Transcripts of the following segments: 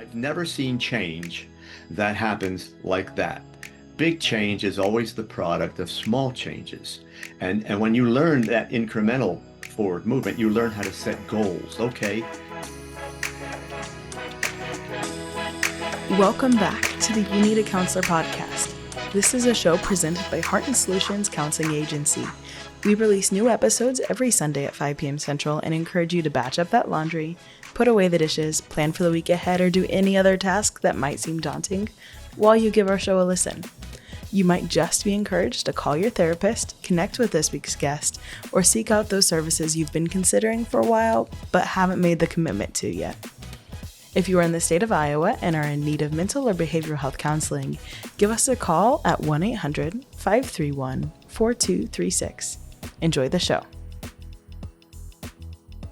I've never seen change that happens like that. Big change is always the product of small changes. And when you learn that incremental forward movement, you learn how to set goals. Okay, Welcome back to the You Need a Counselor podcast. This is a show presented by Heart and Solutions Counseling Agency. We release new episodes every Sunday at 5 p.m. Central and encourage you to batch up that laundry, put away the dishes, plan for the week ahead, or do any other task that might seem daunting while you give our show a listen. You might just be encouraged to call your therapist, connect with this week's guest, or seek out those services you've been considering for a while but haven't made the commitment to yet. If you are in the state of Iowa and are in need of mental or behavioral health counseling, give us a call at 1-800-531-4236. Enjoy the show.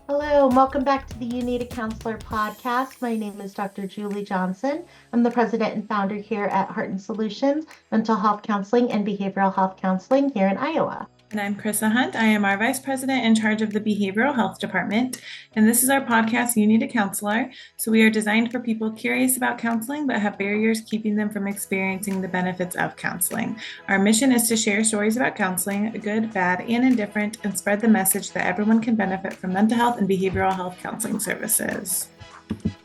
Hello, and welcome back to the You Need a Counselor podcast. My name is Dr. Julie Johnson. I'm the president and founder here at Heart and Solutions, Mental Health Counseling and Behavioral Health Counseling here in Iowa. And I'm Chrissa Hunt. I am our Vice President in charge of the Behavioral Health Department. And this is our podcast, You Need a Counselor. So we are designed for people curious about counseling, but have barriers keeping them from experiencing the benefits of counseling. Our mission is to share stories about counseling, good, bad, and indifferent, and spread the message that everyone can benefit from mental health and behavioral health counseling services.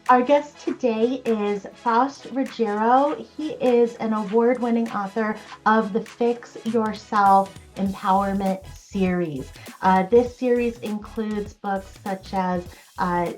Our guest today is Faust Ruggiero. He is an award-winning author of the Fix Yourself Empowerment series. This series includes books such as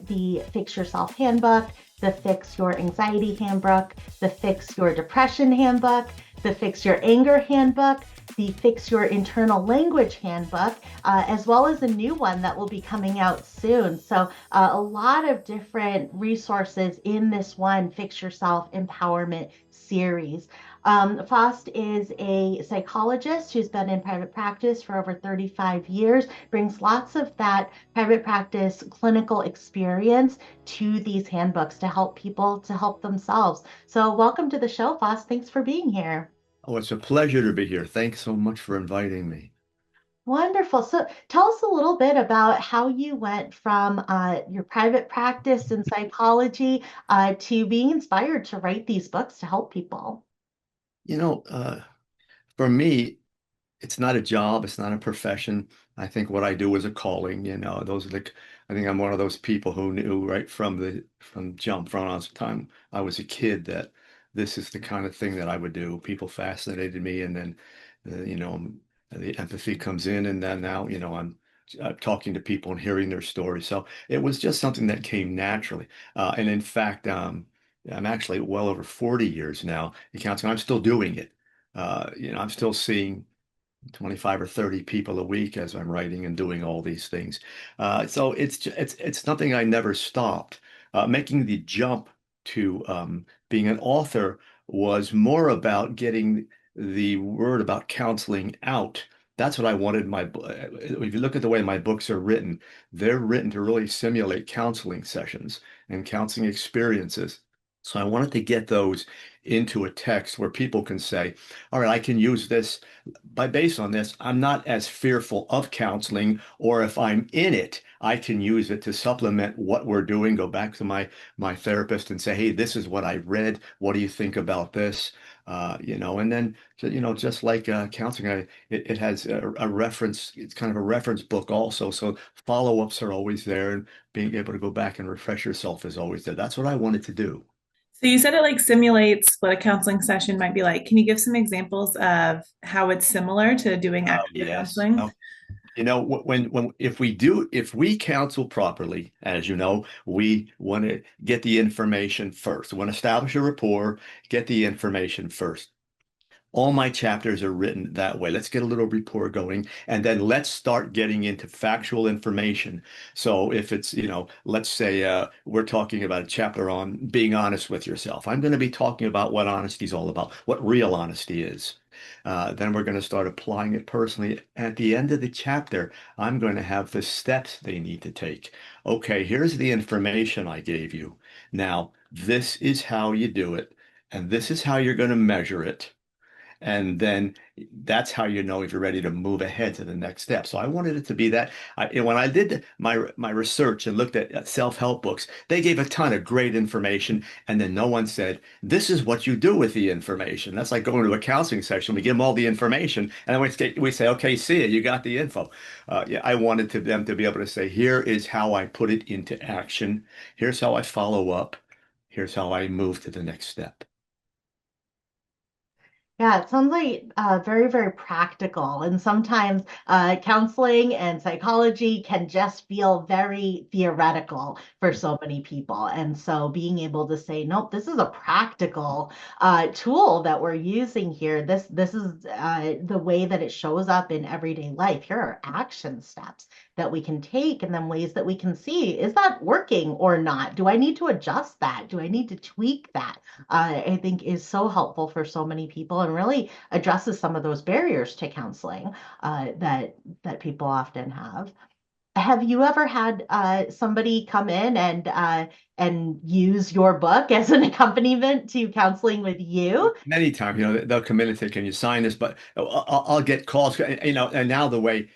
the Fix Yourself Handbook, the Fix Your Anxiety Handbook, the Fix Your Depression Handbook, the Fix Your Anger Handbook, the Fix Your Internal Language Handbook, as well as a new one that will be coming out soon. So a lot of different resources in this one Fix Yourself Empowerment series. Faust is a psychologist who's been in private practice for over 35 years, brings lots of that private practice clinical experience to these handbooks to help people to help themselves. So welcome to the show, Faust. Thanks for being here. oh, it's a pleasure to be here. Thanks so much for inviting me. Wonderful. So tell us a little bit about how you went from your private practice in psychology to being inspired to write these books to help people. You know, for me, it's not a job, it's not a profession. I think what I do is a calling, those are I think I'm one of those people who knew right from jump from the time I was a kid that this is the kind of thing that I would do. People fascinated me, and then you know the empathy comes in, and then now I'm talking to people and hearing their stories. So it was just something that came naturally. And in fact, I'm actually well over 40 years now in counseling. I'm still doing it. I'm still seeing 25 or 30 people a week as I'm writing and doing all these things. So it's something I never stopped. Making the jump to being an author was more about getting the word about counseling out. That's what I wanted if you look at the way my books are written, they're written to really simulate counseling sessions and counseling experiences. So I wanted to get those into a text where people can say, all right, I can use this based on this. I'm not as fearful of counseling, or if I'm in it, I can use it to supplement what we're doing. Go back to my therapist and say, hey, this is what I read. What do you think about this? And then, just like counseling, it has a reference. It's kind of a reference book also. So follow-ups are always there, and being able to go back and refresh yourself is always there. That's what I wanted to do. So you said it like simulates what a counseling session might be like. Can you give some examples of how it's similar to doing Oh, active yes. counseling? Oh, if we counsel properly, as you know, we want to get the information first. We want to establish a rapport, get the information first. All my chapters are written that way. Let's get a little rapport going, and then let's start getting into factual information. So if it's, let's say we're talking about a chapter on being honest with yourself. I'm going to be talking about what honesty is all about, what real honesty is. Then we're going to start applying it personally. At the end of the chapter, I'm going to have the steps they need to take. Okay, here's the information I gave you. Now, this is how you do it, and this is how you're going to measure it. And then that's how you know if you're ready to move ahead to the next step. So I wanted it to be that. When I did my research and looked at self-help books, they gave a ton of great information, and then no one said, "This is what you do with the information." That's like going to a counseling session. We give them all the information, and then we say, "Okay, see it. You got the info." Yeah, I wanted them to be able to say, "Here is how I put it into action. Here's how I follow up. Here's how I move to the next step." Yeah, it sounds like very, very practical. And sometimes counseling and psychology can just feel very theoretical for so many people. And so being able to say, nope, this is a practical tool that we're using here. This is the way that it shows up in everyday life. Here are action steps that we can take and then ways that we can see, is that working or not? Do I need to adjust that? Do I need to tweak that? I think is so helpful for so many people and really addresses some of those barriers to counseling that people often have. Have you ever had somebody come in and use your book as an accompaniment to counseling with you? Many times, they'll come in and say, "Can you sign this?" But I'll get calls, and now the way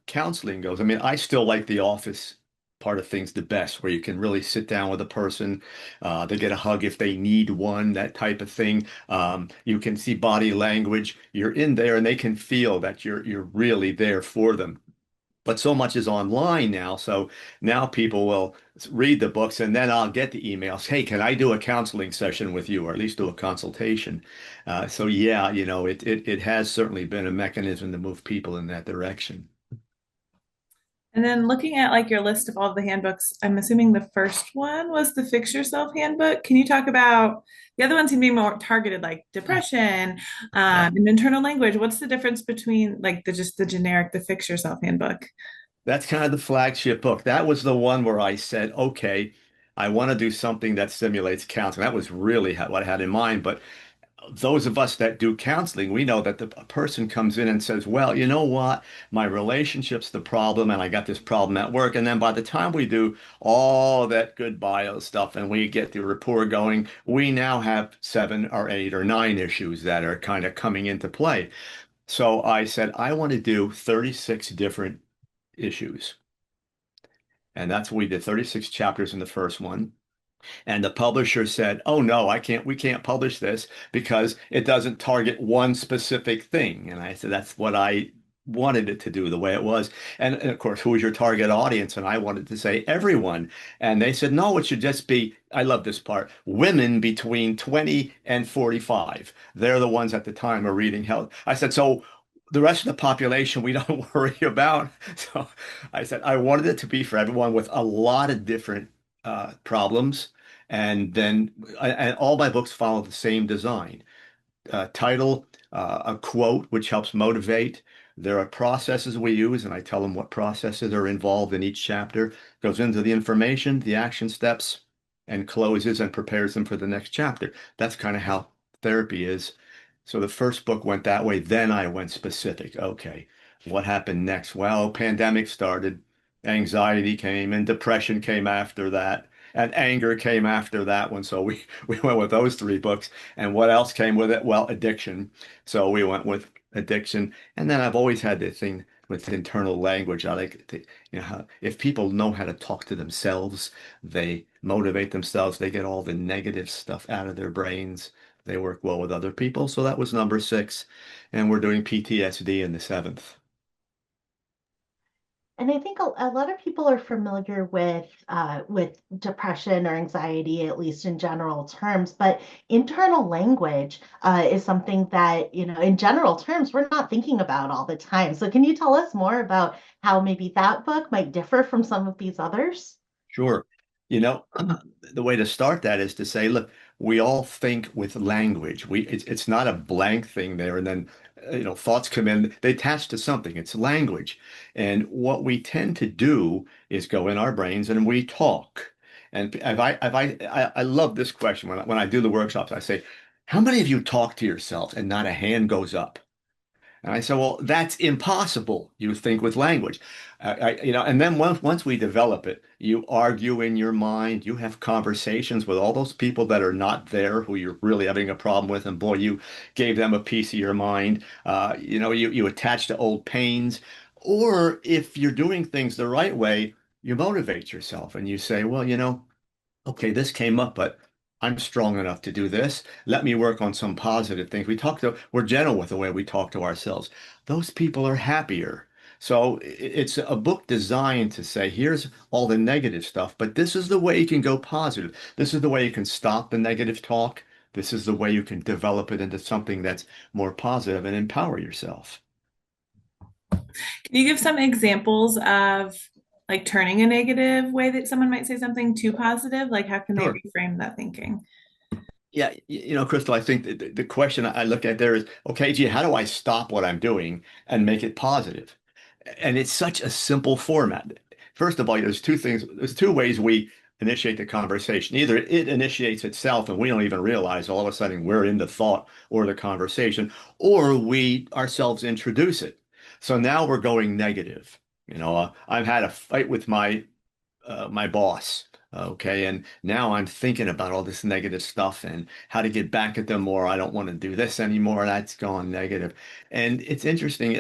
counseling goes, I mean, I still like the office part of things the best, where you can really sit down with a person, they get a hug if they need one, that type of thing. You can see body language. You're in there, and they can feel that you're really there for them. But so much is online now. So now people will read the books and then I'll get the emails. Hey, can I do a counseling session with you or at least do a consultation? So yeah, it has certainly been a mechanism to move people in that direction. And then looking at like your list of all the handbooks, I'm assuming the first one was the Fix Yourself Handbook. Can you talk about the other ones seem to be more targeted, like depression, Yeah. and internal language? What's the difference between like the generic, the Fix Yourself Handbook? That's kind of the flagship book. That was the one where I said, okay, I want to do something that simulates counseling. That was really what I had in mind. But those of us that do counseling, we know that a person comes in and says, well, you know what? My relationship's the problem, and I got this problem at work. And then by the time we do all that good bio stuff and we get the rapport going, we now have 7 or 8 or 9 issues that are kind of coming into play. So I said, I want to do 36 different issues. And that's what we did, 36 chapters in the first one. And the publisher said, "Oh no, we can't publish this because it doesn't target one specific thing." And I said, "That's what I wanted it to do, the way it was." And of course, who is your target audience? And I wanted to say everyone. And they said, "No, it should just be," I love this part, "women between 20 and 45. They're the ones at the time are reading health." I said, "So the rest of the population we don't worry about." So I said, I wanted it to be for everyone with a lot of different problems. And then and all my books follow the same design. Title, a quote, which helps motivate. There are processes we use, and I tell them what processes are involved in each chapter. Goes into the information, the action steps, and closes and prepares them for the next chapter. That's kind of how therapy is. So the first book went that way. Then I went specific. Okay, what happened next? Well, pandemic started, anxiety came, and depression came after that, and anger came after that one. So we went with those 3 books. And what else came with it? Well, addiction. So we went with addiction. And then I've always had this thing with internal language. I like to, if people know how to talk to themselves, they motivate themselves, they get all the negative stuff out of their brains. They work well with other people. So that was number 6. And we're doing PTSD in the 7th. And I think a lot of people are familiar with depression or anxiety, at least in general terms. But internal language is something that, in general terms, we're not thinking about all the time. So can you tell us more about how maybe that book might differ from some of these others? Sure. You know, the way to start that is to say, look, we all think with language. It's not a blank thing there, and then thoughts come in, they attach to something. It's language. And what we tend to do is go in our brains and we talk. And I love this question when I do the workshops, I say, how many of you talk to yourself and not a hand goes up? And I said, well, that's impossible, you think with language. And then once we develop it, you argue in your mind, you have conversations with all those people that are not there, who you're really having a problem with. And boy, you gave them a piece of your mind. You attach to old pains. Or if you're doing things the right way, you motivate yourself and you say, well, okay, this came up, but I'm strong enough to do this. Let me work on some positive things. We're gentle with the way we talk to ourselves. Those people are happier. So it's a book designed to say, here's all the negative stuff, but this is the way you can go positive. This is the way you can stop the negative talk. This is the way you can develop it into something that's more positive and empower yourself. Can you give some examples of like turning a negative way that someone might say something too positive? Like, how can they Sure. reframe that thinking? Yeah, Crystal, I think the question I look at there is, okay, gee, how do I stop what I'm doing and make it positive? And it's such a simple format. First of all, there's two ways we initiate the conversation. Either it initiates itself and we don't even realize all of a sudden we're in the thought or the conversation, or we ourselves introduce it. So now we're going negative. I've had a fight with my boss. Okay. And now I'm thinking about all this negative stuff and how to get back at them more. I don't want to do this anymore. That's gone negative. And it's interesting.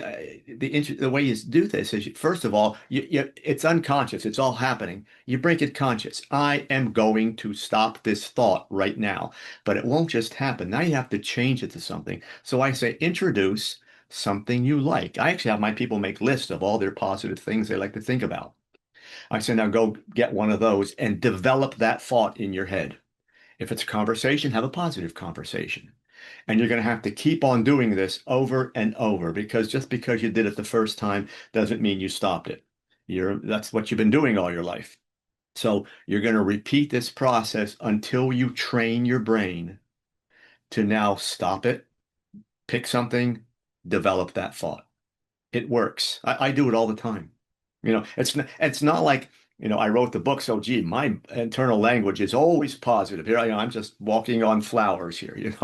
The way you do this is, first of all, it's unconscious. It's all happening. You break it conscious. I am going to stop this thought right now, but it won't just happen. Now you have to change it to something. So I say, introduce something you like. I actually have my people make lists of all their positive things they like to think about. I say, now go get one of those and develop that thought in your head. If it's a conversation, have a positive conversation. And you're going to have to keep on doing this over and over because just because you did it the first time doesn't mean you stopped it. That's what you've been doing all your life. So you're going to repeat this process until you train your brain to now stop it, pick something, develop that thought. It works. I do it all the time. It's not like, I wrote the book, so gee, my internal language is always positive. Here I am, I'm just walking on flowers here, it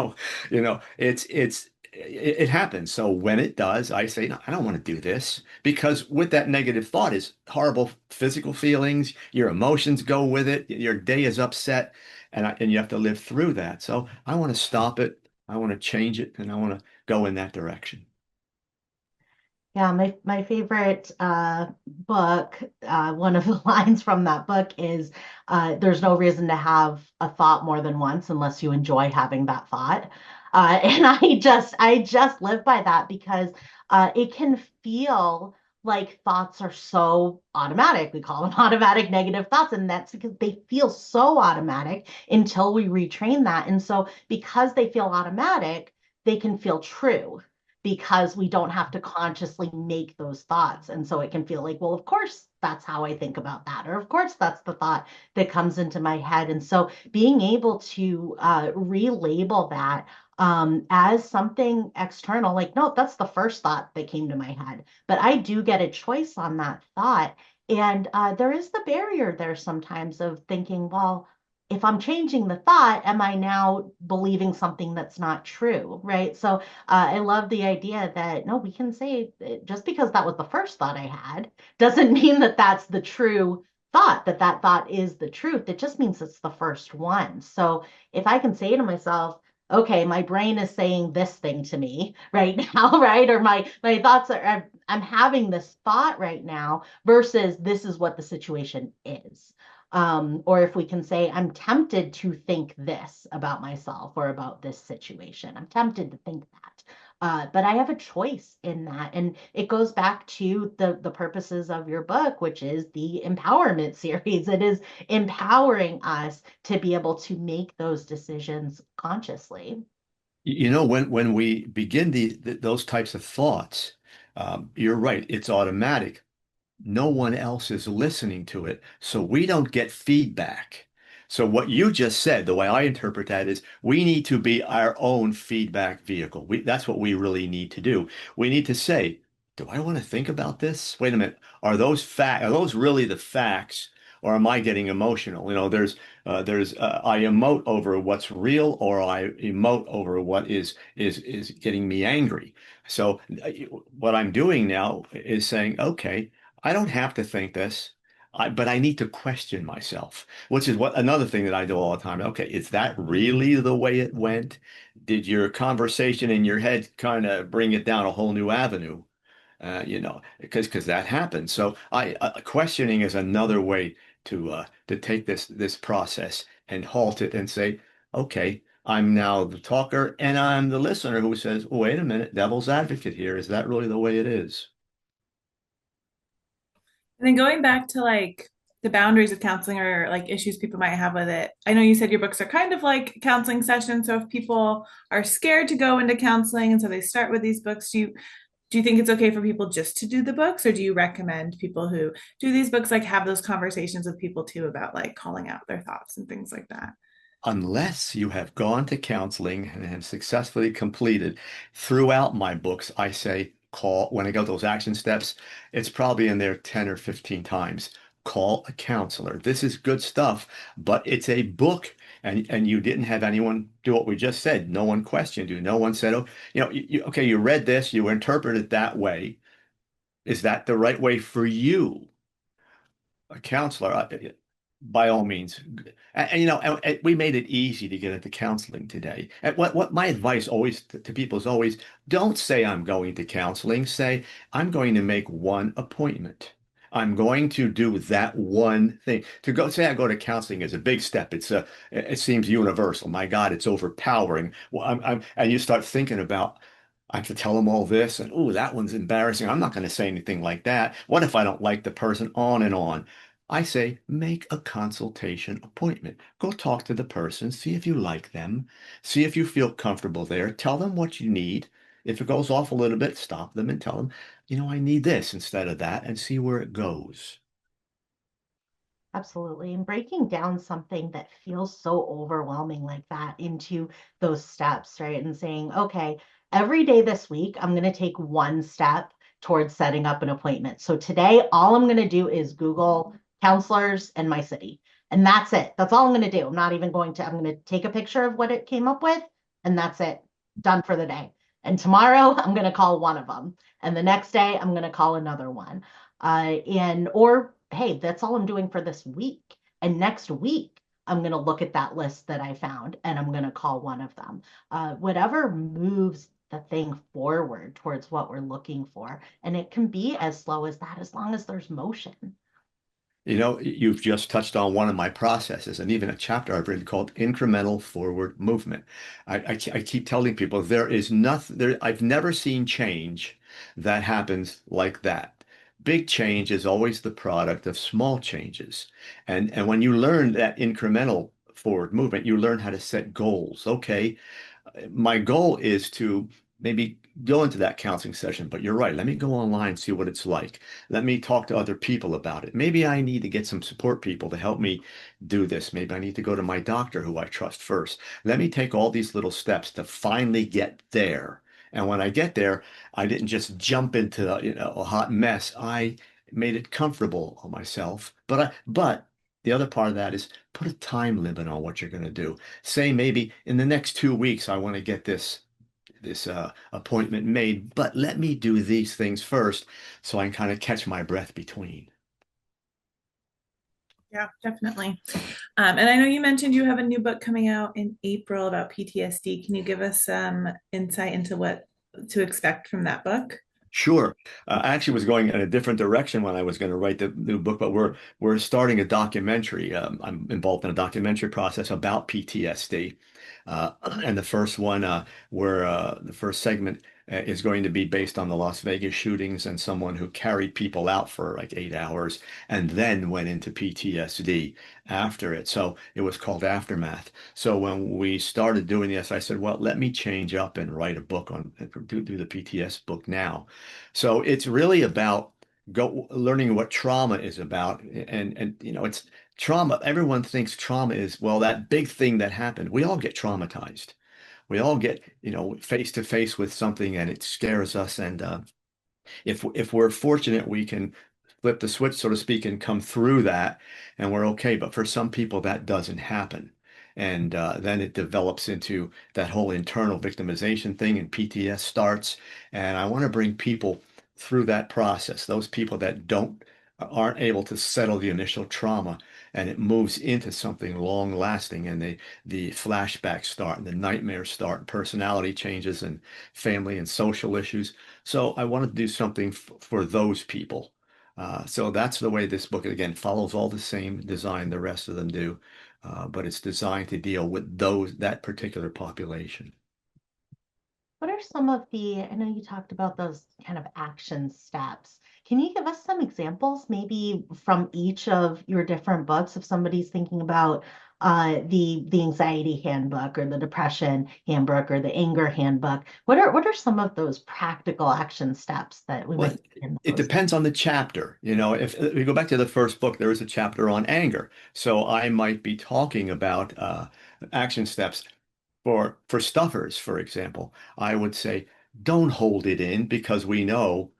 happens. So when it does, I say, no, I don't want to do this because with that negative thought is horrible physical feelings, your emotions go with it, your day is upset, and you have to live through that. So I want to stop it, I want to change it, and I want to go in that direction. Yeah, my favorite book, one of the lines from that book is there's no reason to have a thought more than once unless you enjoy having that thought. And I just live by that because it can feel like thoughts are so automatic. We call them automatic negative thoughts, and that's because they feel so automatic until we retrain that. And so because they feel automatic, they can feel true because we don't have to consciously make those thoughts. And so it can feel like, well, of course, that's how I think about that. Or, of course, that's the thought that comes into my head. And so being able to relabel that as something external, like, no, that's the first thought that came to my head, but I do get a choice on that thought. And there is the barrier there sometimes of thinking, well, if I'm changing the thought, am I now believing something that's not true? Right. So I love the idea that no, we can say just because that was the first thought I had doesn't mean that that's the true thought, that that thought is the truth. It just means it's the first one. So if I can say to myself, okay, my brain is saying this thing to me right now, right? Or my thoughts are, I'm having this thought right now versus this is what the situation is. Or if we can say, I'm tempted to think this about myself or about this situation. I'm tempted to think that. But I have a choice in that. And it goes back to the purposes of your book, which is the empowerment series. It is empowering us to be able to make those decisions consciously. When we begin those types of thoughts, you're right, it's automatic. No one else is listening to it, so we don't get feedback. So what you just said, the way I interpret that is we need to be our own feedback vehicle. That's what we really need to do. We need to say, do I want to think about this? Wait a minute. Are those really the facts? or am I getting emotional? I emote over what's real, or I emote over what is getting me angry. So what I'm doing now is saying, okay, I don't have to think this. But I need to question myself, which is what another thing that I do all the time. Okay, is that really the way it went? Did your conversation in your head kind of bring it down a whole new avenue? Because that happens. So questioning is another way to take this process and halt it and say, okay, I'm now the talker and I'm the listener who says, wait a minute, devil's advocate here. Is that really the way it is? And then going back to like the boundaries of counseling or like issues people might have with it. I know you said your books are kind of like counseling sessions. So if people are scared to go into counseling and so they start with these books, do you think it's okay for people just to do the books, or do you recommend people who do these books like have those conversations with people too about like calling out their thoughts and things like that? Unless you have gone to counseling and have successfully completed, throughout my books, I say call, when I go those action steps, it's probably in there 10 or 15 times. Call a counselor. This is good stuff, but it's a book. And you didn't have anyone do what we just said. No one questioned you. No one said, oh, okay, you read this, you interpret it that way. Is that the right way for you? A counselor, by all means. And we made it easy to get into counseling today. And what my advice always to people is always, don't say I'm going to counseling. Say I'm going to make one appointment. I'm going to do that one thing. To go say I go to counseling is a big step. It seems universal. My God, it's overpowering. Well, and you start thinking about. I have to tell them all this, and oh, that one's embarrassing. I'm not going to say anything like that. What if I don't like the person? On and on. I say, make a consultation appointment. Go talk to the person, see if you like them, see if you feel comfortable there. Tell them what you need. If it goes off a little bit, stop them and tell them, I need this instead of that, and see where it goes. Absolutely. And breaking down something that feels so overwhelming like that into those steps, right? And saying, okay, every day this week, I'm going to take one step towards setting up an appointment. So today, all I'm going to do is Google counselors in my city. And that's it. That's all I'm going to do. I'm going to take a picture of what it came up with, and that's it. Done for the day. And tomorrow, I'm going to call one of them. And the next day, I'm going to call another one. Or hey, that's all I'm doing for this week. And next week, I'm going to look at that list that I found and I'm going to call one of them. Whatever moves the thing forward towards what we're looking for. And it can be as slow as that, as long as there's motion. You've just touched on one of my processes and even a chapter I've written called incremental forward movement. I keep telling people there is nothing there. I've never seen change that happens like that. Big change is always the product of small changes. And when you learn that incremental forward movement, you learn how to set goals. Okay, my goal is to maybe go into that counseling session, but you're right. Let me go online and see what it's like. Let me talk to other people about it. Maybe I need to get some support people to help me do this. Maybe I need to go to my doctor who I trust first. Let me take all these little steps to finally get there. And when I get there, I didn't just jump into, a hot mess. I made it comfortable on myself. But the other part of that is put a time limit on what you're going to do. Say maybe in the next 2 weeks, I want to get this appointment made, but let me do these things first so I can kind of catch my breath between. Yeah, definitely. And I know you mentioned you have a new book coming out in April about PTSD. Can you give us some insight into what to expect from that book? Sure. I actually was going in a different direction when I was going to write the new book, but we're starting a documentary. I'm involved in a documentary process about PTSD. And the first one, where the first segment is going to be based on the Las Vegas shootings and someone who carried people out for like 8 hours and then went into PTSD after it. So it was called Aftermath. So when we started doing this, I said, well, let me change up and write a book on do the PTS book now. So it's really about go learning what trauma is about, and it's trauma. Everyone thinks trauma is, well, that big thing that happened. We all get traumatized. We all get, face to face with something and it scares us. And if we're fortunate, we can flip the switch, so to speak, and come through that, and we're okay. But for some people, that doesn't happen. And then it develops into that whole internal victimization thing, and PTS starts. And I want to bring people through that process, those people that aren't able to settle the initial trauma, and it moves into something long lasting, and the flashbacks start, and the nightmares start, and personality changes, and family and social issues. So I wanted to do something for those people. So that's the way this book, again, follows all the same design the rest of them do, but it's designed to deal with that particular population. What are some of I know you talked about those kind of action steps. Can you give us some examples, maybe from each of your different books, if somebody's thinking about the anxiety handbook or the depression handbook or the anger handbook? What are some of those practical action steps that we Well, might see in it those? depends on the chapter. If we go back to the first book, there is a chapter on anger. So I might be talking about action steps for stuffers, for example. I would say, don't hold it in because we know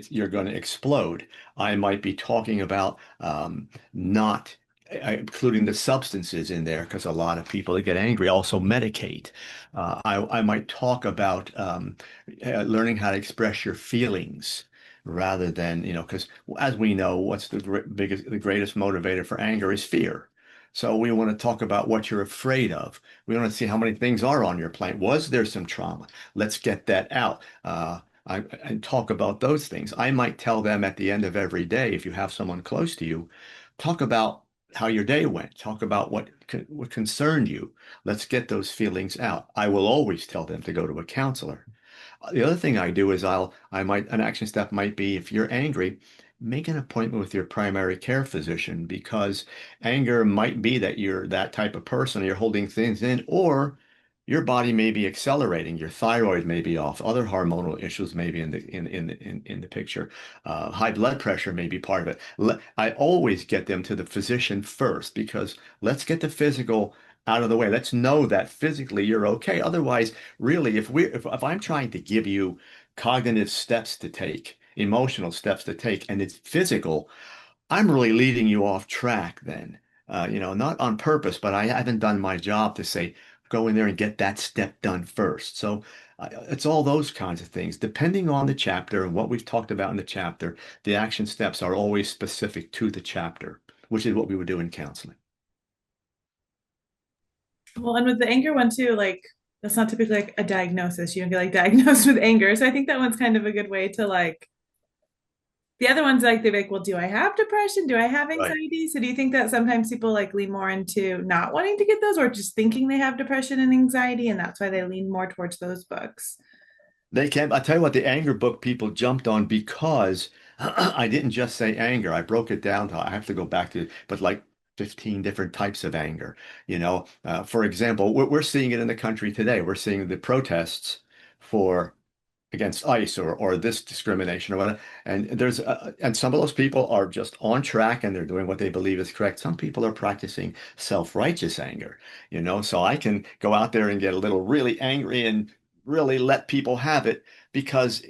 you're going to explode. I might be talking about not including the substances in there because a lot of people that get angry also medicate. I might talk about learning how to express your feelings rather than, because as we know, what's the greatest motivator for anger is fear. So we want to talk about what you're afraid of. We want to see how many things are on your plate. Was there some trauma? Let's get that out. And talk about those things. I might tell them at the end of every day, if you have someone close to you, talk about how your day went. Talk about what concerned you. Let's get those feelings out. I will always tell them to go to a counselor. The other thing I do is an action step might be if you're angry, make an appointment with your primary care physician because anger might be that you're that type of person, you're holding things in, or your body may be accelerating, your thyroid may be off, other hormonal issues may be in the picture. High blood pressure may be part of it. I always get them to the physician first because let's get the physical out of the way. Let's know that physically you're okay. Otherwise, really, if I'm trying to give you cognitive steps to take, emotional steps to take, and it's physical, I'm really leading you off track then. Not on purpose, but I haven't done my job to say, go in there and get that step done first. So it's all those kinds of things. Depending on the chapter and what we've talked about in the chapter, the action steps are always specific to the chapter, which is what we would do in counseling. Well, and with the anger one too, like that's not typically like a diagnosis. You don't get like diagnosed with anger. So I think that one's kind of a good way to like the other ones like they're like, well, do I have depression? Do I have Right. anxiety? So do you think that sometimes people like lean more into not wanting to get those or just thinking they have depression and anxiety and that's why they lean more towards those books? They can. I tell you what, the anger book people jumped on because I didn't just say anger. I broke it down to, I have to go back to, but like 15 different types of anger. For example, we're seeing it in the country today. We're seeing the protests for against ICE or this discrimination or whatever. And some of those people are just on track and they're doing what they believe is correct. Some people are practicing self-righteous anger, so I can go out there and get a little really angry and really let people have it because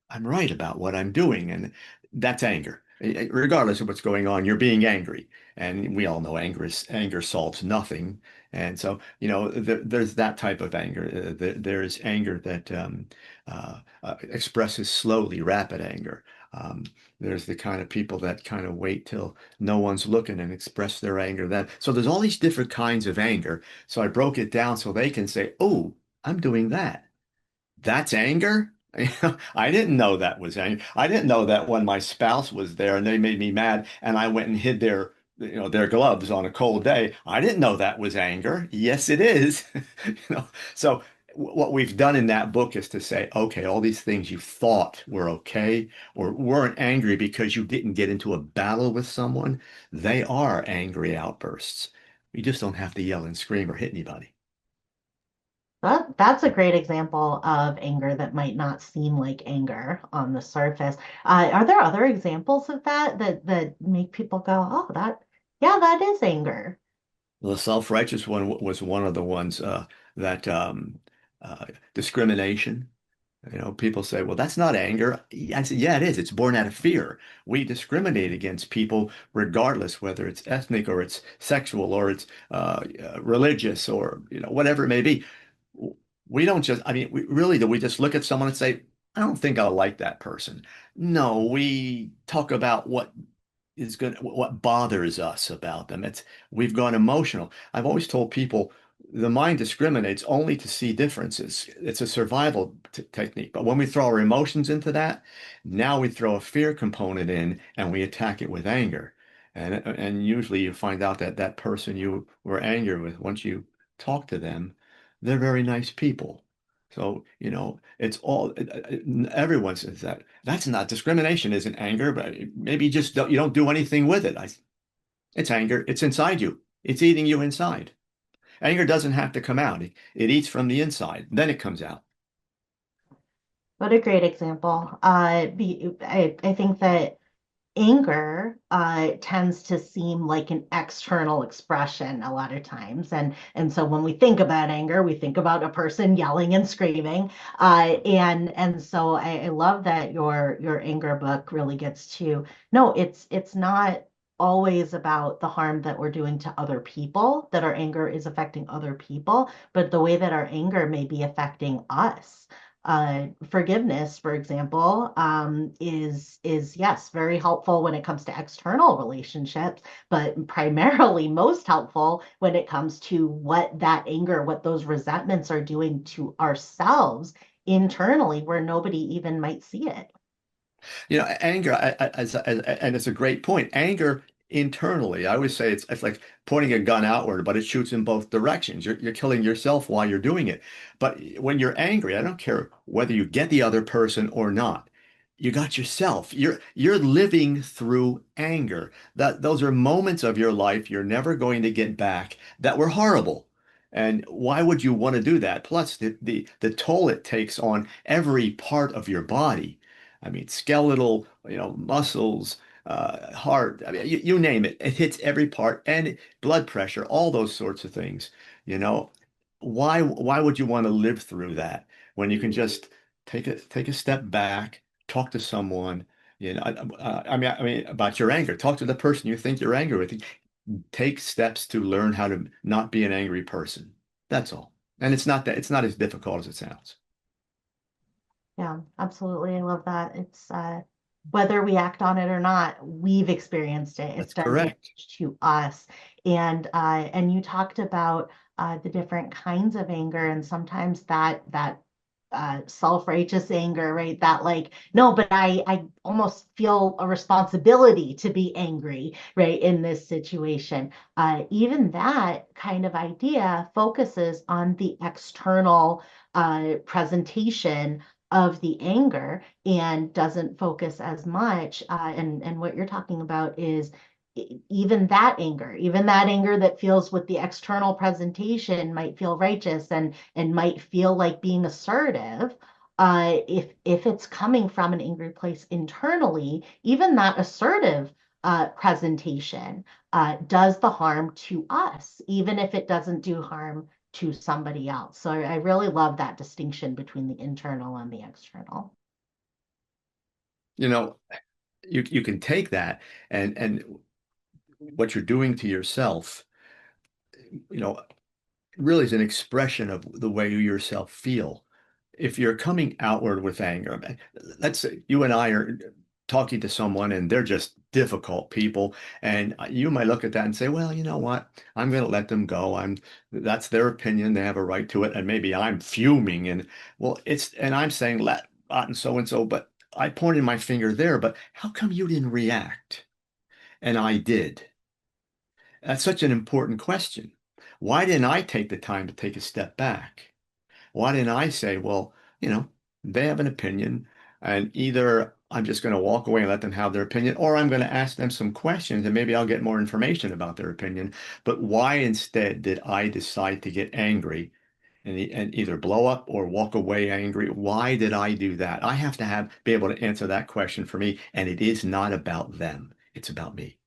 I'm right about what I'm doing, and that's anger. Regardless of what's going on, you're being angry, and we all know anger solves nothing. And so, there's that type of anger. There's anger that expresses slowly, rapid anger. Um, there's the kind of people that kind of wait till no one's looking and express their anger then. So there's all these different kinds of anger. So I broke it down so they can say, "Oh, I'm doing that." That's anger? I didn't know that was anger. I didn't know that when my spouse was there and they made me mad and I went and hid their gloves on a cold day. I didn't know that was anger. Yes, it is. So what we've done in that book is to say, okay, all these things you thought were okay or weren't angry because you didn't get into a battle with someone, they are angry outbursts. You just don't have to yell and scream or hit anybody. That's a great example of anger that might not seem like anger on the surface. Are there other examples of that make people go, "Oh, yeah, that is anger." The self-righteous one was one of the ones that discrimination. People say, well, that's not anger. I said, yeah, it is. It's born out of fear. We discriminate against people regardless whether it's ethnic or it's sexual or it's religious or, whatever it may be. We don't just, I mean, do we just look at someone and say, I don't think I like that person? No, we talk about what bothers us about them. We've gone emotional. I've always told people the mind discriminates only to see differences. It's a survival technique. But when we throw our emotions into that, now we throw a fear component in and we attack it with anger. And usually you find out that that person you were angry with, once you talk to them, they're very nice people. So, it's all everyone says that. That's not discrimination, isn't anger, but maybe you don't do anything with it. It's anger. It's inside you. It's eating you inside. Anger doesn't have to come out. It eats from the inside. Then it comes out. What a great example. I think that anger tends to seem like an external expression a lot of times, and so when we think about anger, we think about a person yelling and screaming, and so I love that your anger book really gets to no, it's not always about the harm that we're doing to other people, that our anger is affecting other people, but the way that our anger may be affecting us. Forgiveness, for example, is yes, very helpful when it comes to external relationships, but primarily most helpful when it comes to what that anger, what those resentments are doing to ourselves internally, where nobody even might see it. Anger, and it's a great point. Anger internally, I always say it's like pointing a gun outward, but it shoots in both directions. You're killing yourself while you're doing it. But when you're angry, I don't care whether you get the other person or not. You got yourself. You're living through anger. Those are moments of your life you're never going to get back that were horrible. And why would you want to do that? Plus, the toll it takes on every part of your body. I mean, skeletal, muscles, heart. I mean, you name it. It hits every part, and blood pressure, all those sorts of things. You know, why would you want to live through that when you can just take a step back, talk to someone, I mean, about your anger. Talk to the person you think you're angry with. Take steps to learn how to not be an angry person. That's all. And it's not as difficult as it sounds. Yeah, absolutely. I love that. It's whether we act on it or not, we've experienced it. It's That's done correct. damage to us. And you talked about the different kinds of anger, and sometimes that self-righteous anger, right? That like, no, but I almost feel a responsibility to be angry, right, in this situation. Even that kind of idea focuses on the external presentation of the anger and doesn't focus as much. And what you're talking about is even that anger that feels with the external presentation might feel righteous and might feel like being assertive. If it's coming from an angry place internally, even that assertive presentation does the harm to us, even if it doesn't do harm to somebody else. So I really love that distinction between the internal and the external. You know, you can take that and what you're doing to yourself, you know, really is an expression of the way you yourself feel. If you're coming outward with anger, let's say you and I are talking to someone and they're just difficult people, and you might look at that and say, well, you know what? I'm going to let them go. That's their opinion. They have a right to it. And maybe I'm fuming and and I'm saying let and so, but I pointed my finger there, but how come you didn't react? And I did. That's such an important question. Why didn't I take the time to take a step back? Why didn't I say, well, they have an opinion, and either I'm just going to walk away and let them have their opinion, or I'm going to ask them some questions and maybe I'll get more information about their opinion. But why instead did I decide to get angry and either blow up or walk away angry? Why did I do that? I have to be able to answer that question for me, and it is not about them. It's about me.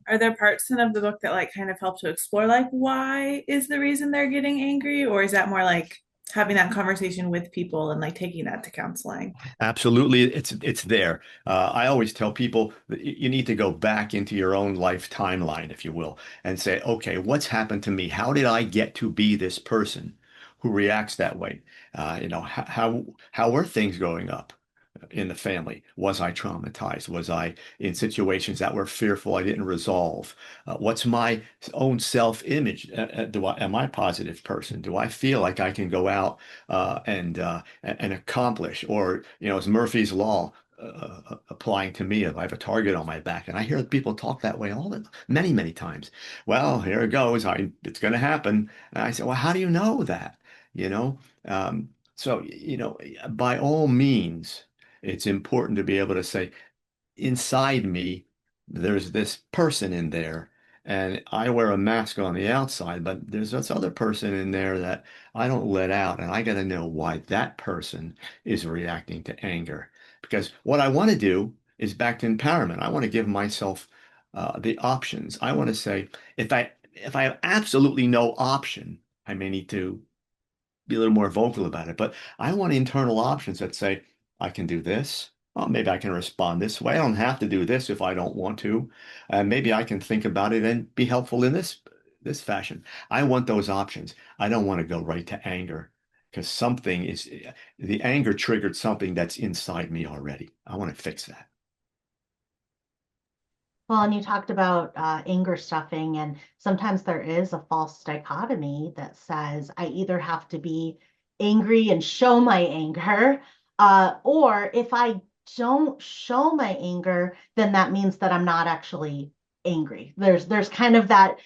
Are there parts of the book that like kind of help to explore like why is the reason they're getting angry, or is that more like having that conversation with people and like taking that to counseling. Absolutely, it's there. I always tell people that you need to go back into your own life timeline, if you will, and say, okay, what's happened to me? How did I get to be this person who reacts that way? How were things growing up in the family? Was I traumatized? Was I in situations that were fearful I didn't resolve? What's my own self-image? Am I a positive person? Do I feel like I can go out and accomplish? Or, as Murphy's Law applying to me if I have a target on my back. And I hear people talk that way many, many times. Well, here it goes. It's going to happen. And I say, well, how do you know that? You know? So, by all means, it's important to be able to say, inside me, there's this person in there, and I wear a mask on the outside, but there's this other person in there that I don't let out, and I got to know why that person is reacting to anger. Because what I want to do is back to empowerment. I want to give myself the options. I want to say, if I have absolutely no option, I may need to be a little more vocal about it. But I want internal options that say, I can do this. Oh, maybe I can respond this way. I don't have to do this if I don't want to. Maybe I can think about it and be helpful in this fashion. I want those options. I don't want to go right to anger because the anger triggered something that's inside me already. I want to fix that. Well, and you talked about anger stuffing, and sometimes there is a false dichotomy that says I either have to be angry and show my anger, or if I don't show my anger, then that means that I'm not actually angry. There's kind of that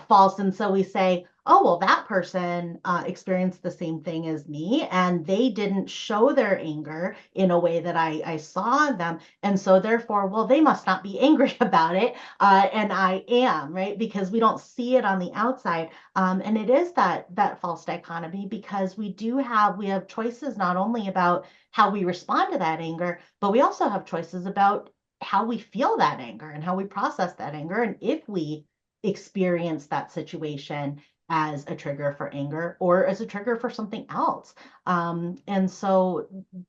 false, and so we say, oh, well, that person experienced the same thing as me, and they didn't show their anger in a way that I saw them. And so therefore, well, they must not be angry about it. And I am, right? Because we don't see it on the outside. And it is that false dichotomy because we have choices not only about how we respond to that anger, but we also have choices about how we feel that anger and how we process that anger. And if we experience that situation as a trigger for anger or as a trigger for something else. And so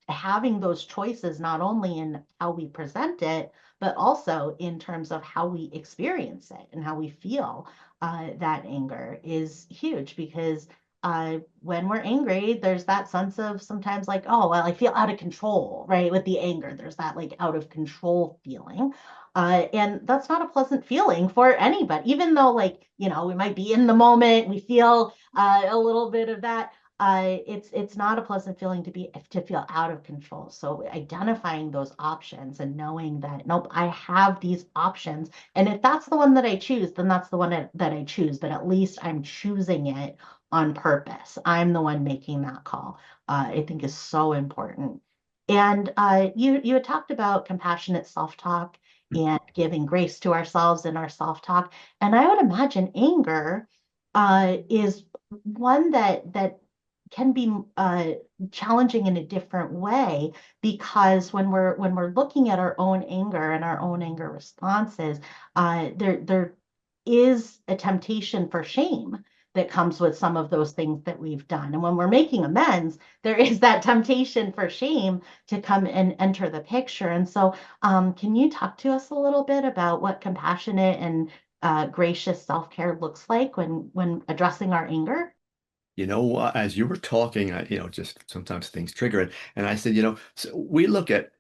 having those choices, not only in how we present it, but also in terms of how we experience it and how we feel that anger is huge because when we're angry, there's that sense of sometimes like, oh, well, I feel out of control, right? With the anger, there's that like out of control feeling. And that's not a pleasant feeling for anybody, even though, like, we might be in the moment, we feel a little bit of that. It's not a pleasant feeling to feel out of control. So identifying those options and knowing that, nope, I have these options. And if that's the one that I choose, then that's the one that I choose. But at least I'm choosing it on purpose. I'm the one making that call. I think is so important. And you had talked about compassionate self-talk and giving grace to ourselves in our self-talk. And I would imagine anger is one that can be challenging in a different way because when we're looking at our own anger and our own anger responses, there is a temptation for shame that comes with some of those things that we've done. And when we're making amends, there is that temptation for shame to come and enter the picture. And so, can you talk to us a little bit about what compassionate and gracious self-care looks like when addressing our anger? As you were talking, just sometimes things trigger it. And I said, so we look at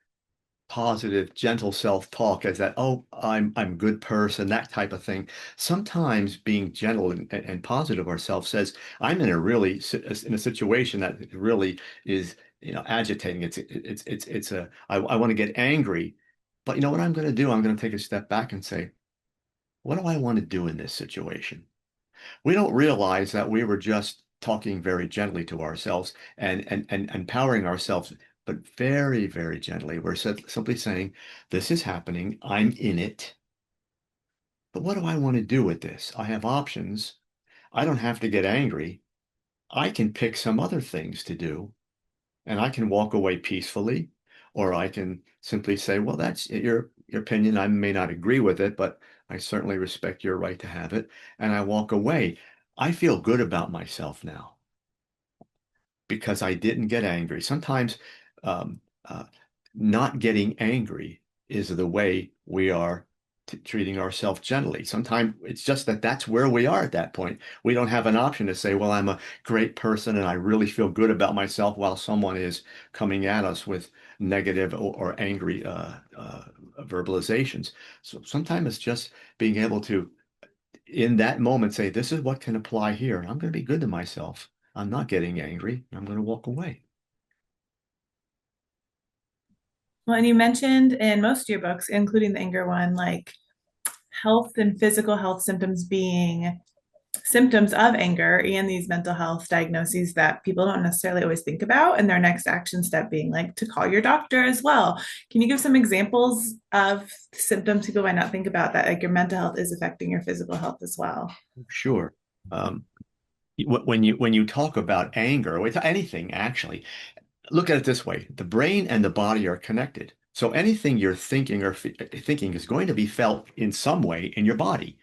positive, gentle self-talk as that, oh, I'm a good person, that type of thing. Sometimes being gentle and positive ourselves says, I'm in a situation that really is, agitating. I want to get angry, but you know what I'm going to do? I'm going to take a step back and say, what do I want to do in this situation? We don't realize that we were just talking very gently to ourselves and empowering ourselves, but very, very gently. We're simply saying, this is happening. I'm in it. But what do I want to do with this? I have options. I don't have to get angry. I can pick some other things to do, and I can walk away peacefully, or I can simply say, well, that's your opinion. I may not agree with it, but I certainly respect your right to have it. And I walk away. I feel good about myself now. because I didn't get angry. Sometimes um, uh, not getting angry is the way we are treating ourselves gently. Sometimes it's just that that's where we are at that point. We don't have an option to say, well, I'm a great person and I really feel good about myself while someone is coming at us with negative or angry verbalizations. So sometimes it's just being able to, in that moment, say, this is what can apply here. I'm going to be good to myself. I'm not getting angry. I'm going to walk away. Well, and you mentioned in most of your books, including the anger one, like health and physical health symptoms being symptoms of anger and these mental health diagnoses that people don't necessarily always think about, and their next action step being like to call your doctor as well. Can you give some examples of symptoms people might not think about that like your mental health is affecting your physical health as well? Sure. Um, when you talk about anger, with anything actually, look at it this way. The brain and the body are connected. So anything you're thinking or thinking is going to be felt in some way in your body.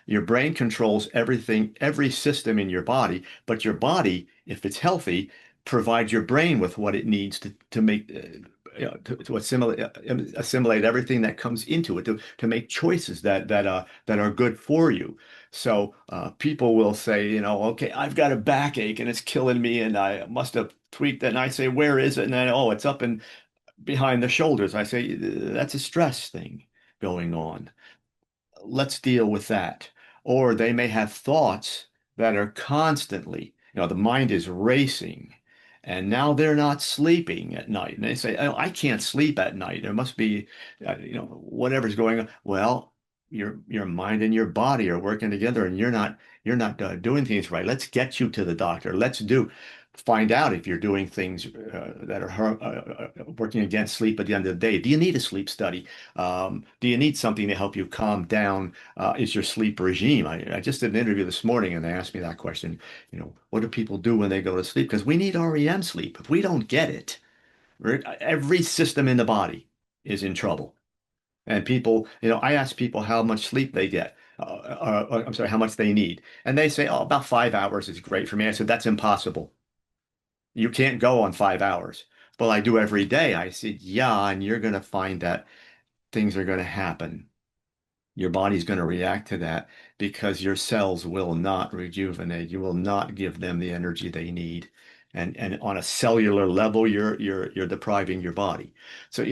Your brain controls everything, every system in your body, but your body, if it's healthy, provides your brain with what it needs to make to assimilate everything that comes into it to make choices that are good for you. So people will say, okay, I've got a backache and it's killing me, and I must have tweaked it. And I say, where is it? And then, oh, it's up and behind the shoulders. I say, that's a stress thing going on. Let's deal with that. Or they may have thoughts that are constantly, the mind is racing and now they're not sleeping at night. And they say, oh, I can't sleep at night. There must be, whatever's going on. Well, your mind and your body are working together and you're not doing things right. Let's get you to the doctor. Find out if you're doing things that are working against sleep at the end of the day. Do you need a sleep study? Do you need something to help you calm down? Is your sleep regime? I just did an interview this morning and they asked me that question. What do people do when they go to sleep? Because we need REM sleep. If we don't get it, every system in the body is in trouble. And people, I ask people how much sleep they get. I'm sorry, how much they need. And they say, oh, about 5 hours is great for me. I said, that's impossible. You can't go on 5 hours. Well, I do every day. I said, yeah, and you're going to find that things are going to happen. Your body's going to react to that because your cells will not rejuvenate. You will not give them the energy they need. And on a cellular level, you're depriving your body. So,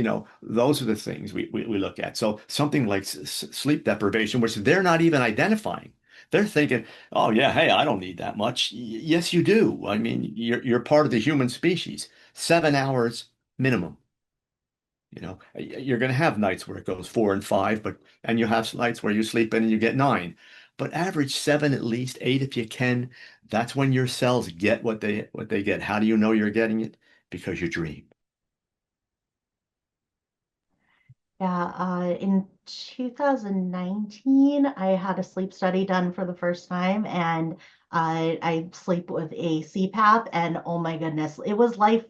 those are the things we look at. So something like sleep deprivation, which they're not even identifying. They're thinking, oh yeah, hey, I don't need that much. Yes, you do. I mean, you're part of the human species. 7 hours minimum. You're going to have nights where it goes 4 and 5, and you have nights where you sleep in and you get 9. But average 7, at least 8 if you can. That's when your cells get what they get. How do you know you're getting it? Because you dream. Yeah, in 2019, I had a sleep study done for the first time, and I sleep with a CPAP, and oh my goodness, it was life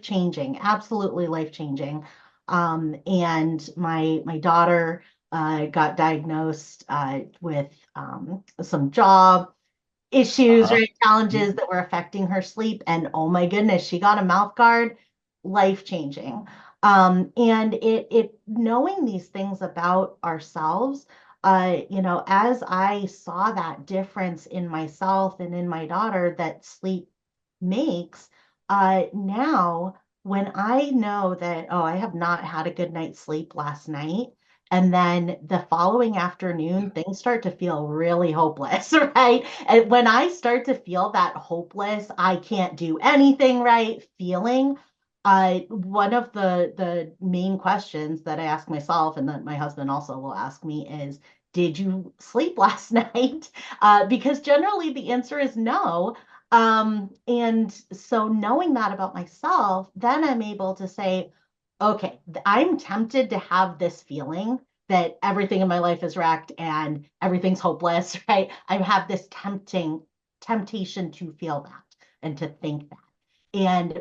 changing, absolutely life changing. And my daughter got diagnosed with some jaw issues, Uh-huh. right? Challenges that were affecting her sleep. And oh my goodness, she got a mouth guard, life changing. And it knowing these things about ourselves, as I saw that difference in myself and in my daughter that sleep makes, now when I know that, oh, I have not had a good night's sleep last night, and then the following afternoon, things start to feel really hopeless, right? And when I start to feel that hopeless, I can't do anything right feeling, one of the main questions that I ask myself, and that my husband also will ask me, is, did you sleep last night? Because generally the answer is no. And so knowing that about myself, then I'm able to say, okay, I'm tempted to have this feeling that everything in my life is wrecked and everything's hopeless, right? I have this temptation to feel that and to think that.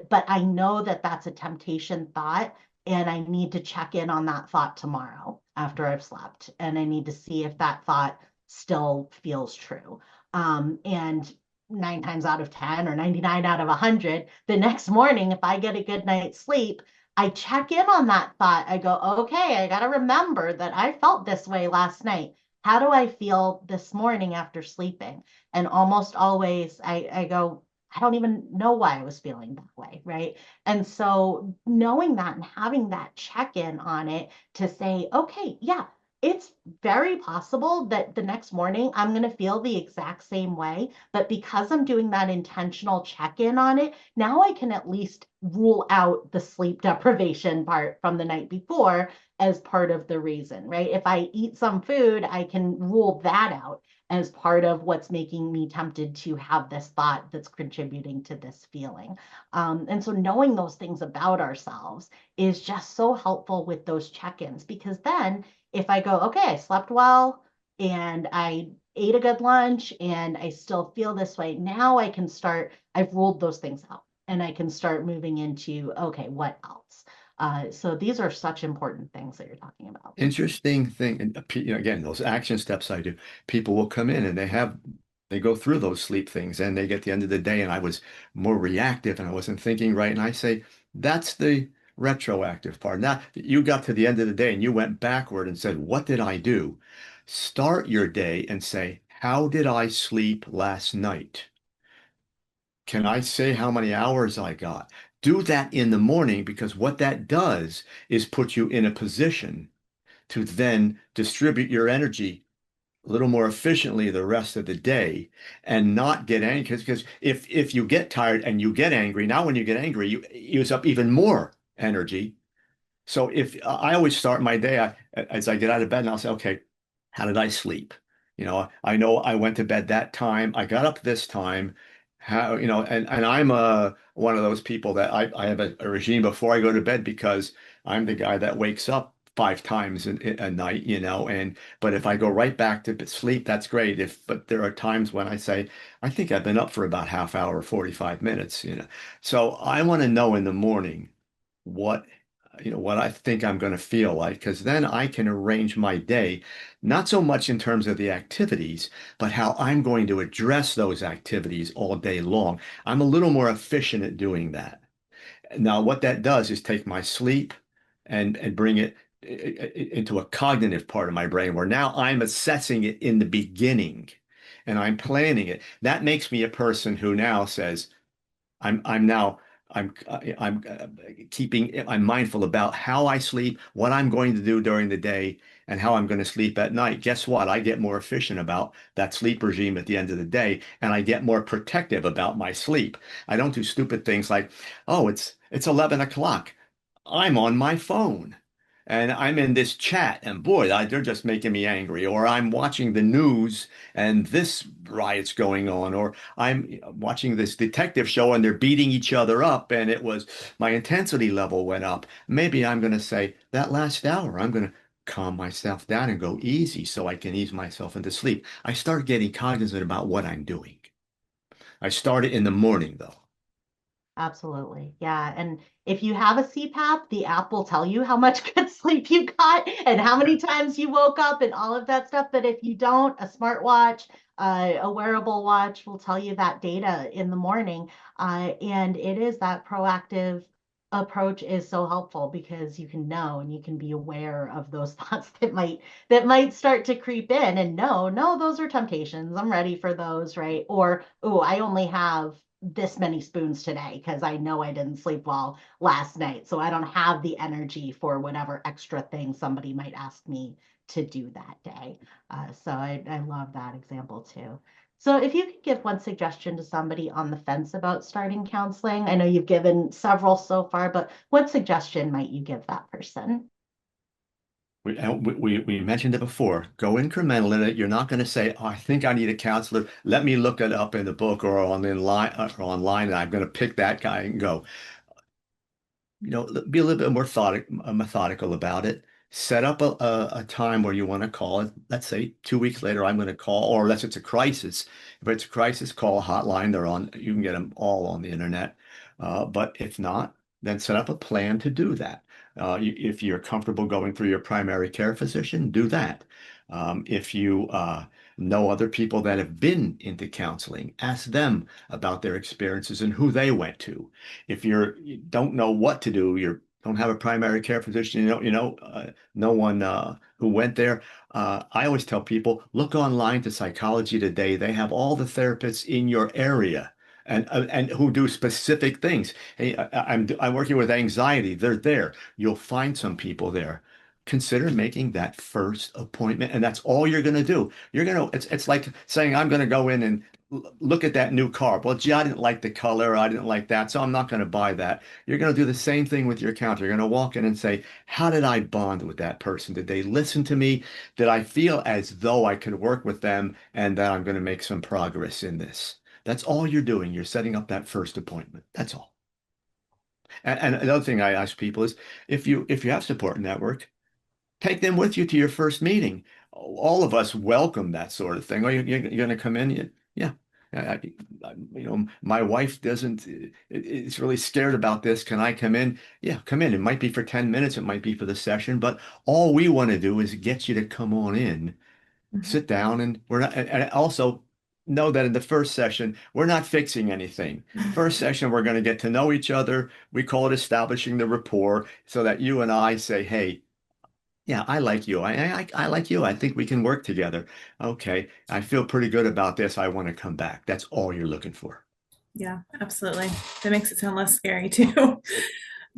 But I know that that's a temptation thought, and I need to check in on that thought tomorrow after I've slept. And I need to see if that thought still feels true. And nine times out of 10 or 99 out of 100, the next morning, if I get a good night's sleep, I check in on that thought. I go, okay, I got to remember that I felt this way last night. How do I feel this morning after sleeping? And almost always I go, I don't even know why I was feeling that way, right? And so knowing that and having that check in on it to say, okay, yeah, it's very possible that the next morning I'm going to feel the exact same way. But because I'm doing that intentional check in on it, now I can at least rule out the sleep deprivation part from the night before as part of the reason, right? If I eat some food, I can rule that out as part of what's making me tempted to have this thought that's contributing to this feeling. And so knowing those things about ourselves is just so helpful with those check ins because then if I go, okay, I slept well and I ate a good lunch and I still feel this way, now I can start, I've ruled those things out and I can start moving into, okay, what else? So these are such important things that you're talking about. Interesting thing, and again, those action steps I do, people will come in and they go through those sleep things and they get to the end of the day and I was more reactive and I wasn't thinking right. And I say, that's the retroactive part. Now you got to the end of the day and you went backward and said, what did I do? Start your day and say, how did I sleep last night? Can I say how many hours I got? Do that in the morning because what that does is put you in a position to then distribute your energy a little more efficiently the rest of the day and not get angry. Because if you get tired and you get angry, now when you get angry, you use up even more energy. So if I always start my day as I get out of bed and I'll say, okay, how did I sleep? I know I went to bed that time. I got up this time. How, and I'm one of those people that I have a regime before I go to bed because I'm the guy that wakes up 5 times a night, but if I go right back to sleep, that's great. But there are times when I say, I think I've been up for about half hour, 45 minutes. So I want to know in the morning what what I think I'm going to feel like, because then I can arrange my day, not so much in terms of the activities, but how I'm going to address those activities all day long. I'm a little more efficient at doing that. Now, what that does is take my sleep and bring it into a cognitive part of my brain where now I'm assessing it in the beginning and I'm planning it. That makes me a person who now says, I'm now I'm mindful about how I sleep, what I'm going to do during the day, and how I'm going to sleep at night. Guess what? I get more efficient about that sleep regime at the end of the day, and I get more protective about my sleep. I don't do stupid things like, oh, it's 11 o'clock. I'm on my phone. And I'm in this chat, and boy, they're just making me angry. Or I'm watching the news, and this riot's going on. Or I'm watching this detective show, and they're beating each other up, and my intensity level went up. Maybe I'm going to say that last hour, I'm going to calm myself down and go easy so I can ease myself into sleep. I start getting cognizant about what I'm doing. I start it in the morning, though. Absolutely. Yeah. And if you have a CPAP, the app will tell you how much good sleep you got and how many times you woke up and all of that stuff. But if you don't, a smartwatch, a wearable watch will tell you that data in the morning. And it is that proactive approach is so helpful because you can know and you can be aware of those thoughts that might start to creep in and no, those are temptations. I'm ready for those, right? Or, oh, I only have this many spoons today because I know I didn't sleep well last night. So I don't have the energy for whatever extra thing somebody might ask me to do that day. So I love that example too. So if you could give one suggestion to somebody on the fence about starting counseling, I know you've given several so far, but what suggestion might you give that person? We mentioned it before. Go incremental in it. You're not going to say, "Oh, I think I need a counselor. Let me look it up in the book or online, and I'm going to pick that guy and go." Be a little bit more methodical about it. Set up a time where you want to call it. Let's say 2 weeks later, I'm going to call, or unless it's a crisis. If it's a crisis, call a hotline. You can get them all on the internet. But if not, then set up a plan to do that. If you're comfortable going through your primary care physician, do that. If you Know other people that have been into counseling. Ask them about their experiences and who they went to. If you don't know what to do, you don't have a primary care physician, no one who went there. I always tell people, look online to Psychology Today. They have all the therapists in your area and who do specific things. Hey, I'm working with anxiety. They're there. You'll find some people there. Consider making that first appointment, and that's all you're going to do. It's like saying, I'm going to go in and look at that new car. Well, gee, I didn't like the color. I didn't like that, so I'm not going to buy that. You're going to do the same thing with your counselor. You're going to walk in and say, how did I bond with that person? Did they listen to me? Did I feel as though I could work with them and that I'm going to make some progress in this? That's all you're doing. You're setting up that first appointment. That's all. And another thing I ask people is, if you have support network, take them with you to your first meeting. All of us welcome that sort of thing. Oh, you're going to come in? Yeah. My wife doesn't, is really scared about this. Can I come in? Yeah, come in. It might be for 10 minutes. It might be for the session, but all we want to do is get you to come on in, sit down, and we're not, and also know that in the first session, we're not fixing anything. First session, we're going to get to know each other. We call it establishing the rapport so that you and I say, hey, yeah, I like you. I like you. I think we can work together. Okay, I feel pretty good about this. I want to come back. That's all you're looking for. Yeah, absolutely. That makes it sound less scary too.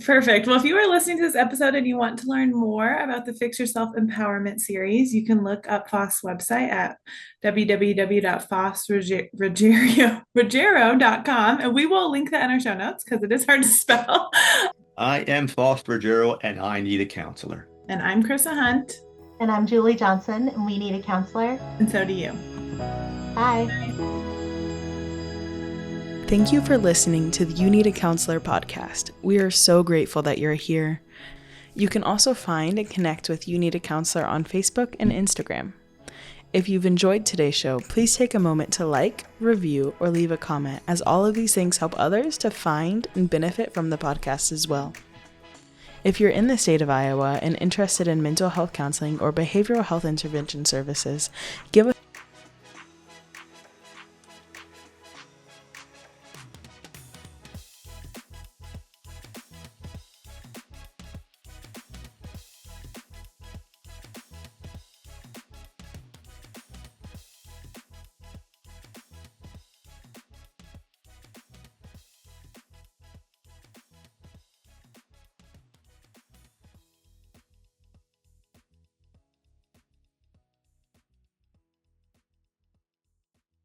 Perfect. Well, if you are listening to this episode and you want to learn more about the Fix Yourself Empowerment series, you can look up Faust's website at www.faustruggiero.com, and we will link that in our show notes because it is hard to spell. I am Faust Ruggiero, and I need a counselor. And I'm Chrissa Hunt. And I'm Julie Johnson, and we need a counselor. And so do you. Bye. Thank you for listening to the You Need a Counselor podcast. We are so grateful that you're here. You can also find and connect with You Need a Counselor on Facebook and Instagram. If you've enjoyed today's show, please take a moment to like, review, or leave a comment, as all of these things help others to find and benefit from the podcast as well. If you're in the state of Iowa and interested in mental health counseling or behavioral health intervention services, give us